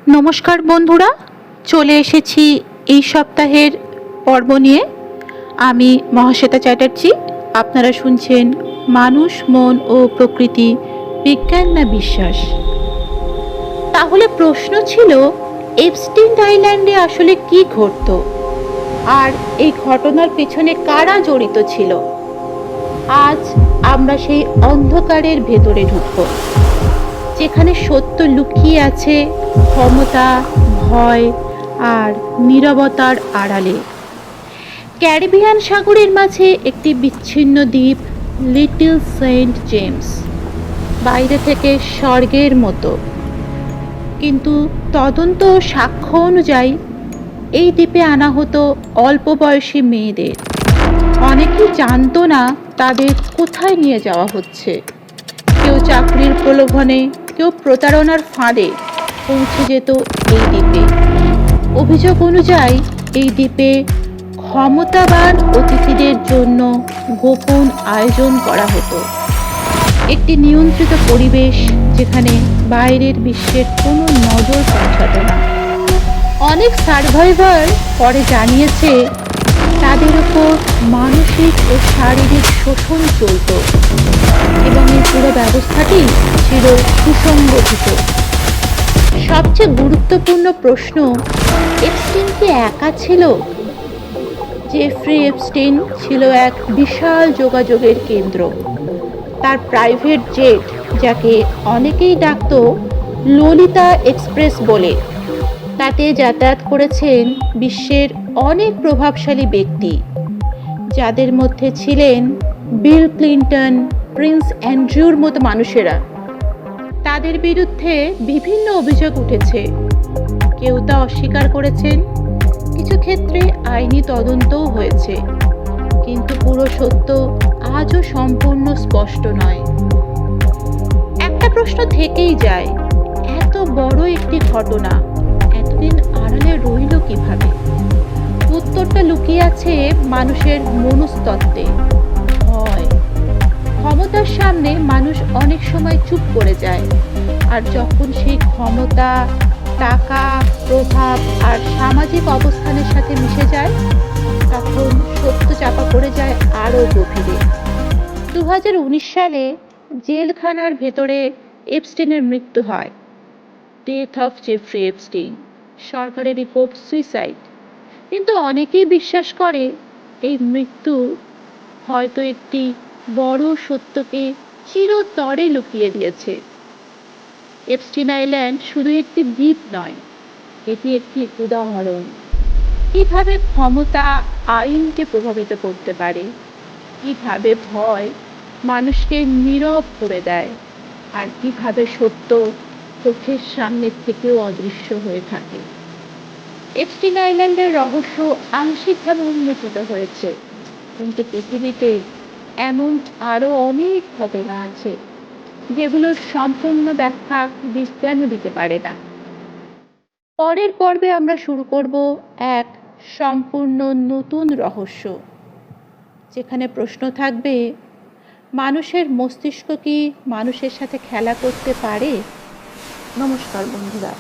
নমস্কার বন্ধুরা, চলে এসেছি এই সপ্তাহের পর্ব নিয়ে। আমি মহাশ্বেতা চ্যাটার্জি। আপনারা শুনছেন মানুষ, মন ও প্রকৃতি, বিজ্ঞান না বিশ্বাস। তাহলে প্রশ্ন ছিল, এপস্টিন আইল্যান্ডে আসলে কি ঘটতো, আর এই ঘটনার পেছনে কারা জড়িত ছিল। আজ আমরা সেই অন্ধকারের ভেতরে ঢুকব, যেখানে সত্য লুকিয়ে আছে ক্ষমতা, ভয় আর নীরবতার আড়ালে। ক্যারিবিয়ান সাগরের মাঝে একটি বিচ্ছিন্ন দ্বীপ, লিটল সেন্ট জেমস, বাইরে থেকে স্বর্গের মতো, কিন্তু তদন্ত ও সাক্ষ্য অনুযায়ী এই দ্বীপে আনা হতো অল্প বয়সী মেয়েদের। অনেকেই জানতো না তাদের কোথায় নিয়ে যাওয়া হচ্ছে। কেউ চাকরির প্রলোভনে, কেউ প্রতারণার ফাঁদে পৌঁছে যেত এই দ্বীপে। অভিযোগ অনুযায়ী এই দ্বীপে ক্ষমতাবান অতিথিদের জন্য গোপন আয়োজন করা হতো, একটি নিয়ন্ত্রিত পরিবেশ যেখানে বাইরের বিশ্বের কোনো নজর পৌঁছাত না। অনেক সার্ভাইভার পরে জানিয়েছে তাদের উপর মানসিক ও শারীরিক শোষণ চলত, এবং এই পুরো ব্যবস্থাটি ছিল সুসংগঠিত। সবচেয়ে গুরুত্বপূর্ণ প্রশ্ন, এপস্টিন কি একা ছিল? জেফ্রি এপস্টিন ছিল এক বিশাল যোগাযোগের কেন্দ্র। তার প্রাইভেট জেট, যাকে অনেকেই ডাকত ললিতা এক্সপ্রেস বলে, তাতে যাতায়াত করেছেন বিশ্বের অনেক প্রভাবশালী ব্যক্তি, যাদের মধ্যে ছিলেন বিল ক্লিন্টন, প্রিন্স অ্যান্ড্রুর মতো মানুষেরা। তাদের বিরুদ্ধে বিভিন্ন অভিযোগ উঠেছে, কেউ তা অস্বীকার করেছেন, কিছু ক্ষেত্রে আইনি তদন্তও হয়েছে, কিন্তু পুরো সত্য আজও সম্পূর্ণ স্পষ্ট নয়। একটা প্রশ্ন থেকেই যায়, এত বড় একটি ঘটনা এতদিন আড়ালে রইল কিভাবে? উত্তরটা লুকিয়ে আছে মানুষের মনস্তত্ত্বে। ভয়। ক্ষমতার সামনে মানুষ অনেক সময় চুপ করে যায়, আর যখন সেই ক্ষমতা, টাকা, প্রভাব আর সামাজিক অবস্থানের সাথে মিশে যায়, তখন সত্য চাপা পড়ে যায় আরও গভীরে। 2019 সালে জেলখানার ভেতরে এপস্টিনের মৃত্যু হয়। Death of Jeffrey Epstein. সরকারের রিপোর্ট সুইসাইড, কিন্তু অনেকেই বিশ্বাস করে এই মৃত্যু হয়তো একটি বড় সত্যকে চিরতরে লুকিয়ে দিয়েছে। এপস্টিন আইল্যান্ড শুধু একটি দ্বীপ নয়, এটি একটি উদাহরণ কিভাবে ক্ষমতা আইনকে প্রভাবিত করতে পারে, কিভাবে ভয় মানুষকে নীরব করে দেয়, আর কিভাবে সত্য চোখের সামনের থেকেও অদৃশ্য হয়ে থাকে। এপস্টিন আইল্যান্ডের রহস্য আংশিকভাবে উন্মোচিত হয়েছে, কিন্তু পৃথিবীতে এমন আরও অনেক ঘটনা আছে যেগুলোর সম্পূর্ণ ব্যাখ্যা বিজ্ঞানও দিতে পারে না। পরের পর্বে আমরা শুরু করব এক সম্পূর্ণ নতুন রহস্য, যেখানে প্রশ্ন থাকবে, মানুষের মস্তিষ্ক কি মানুষের সাথে খেলা করতে পারে? নমস্কার বন্ধুরা।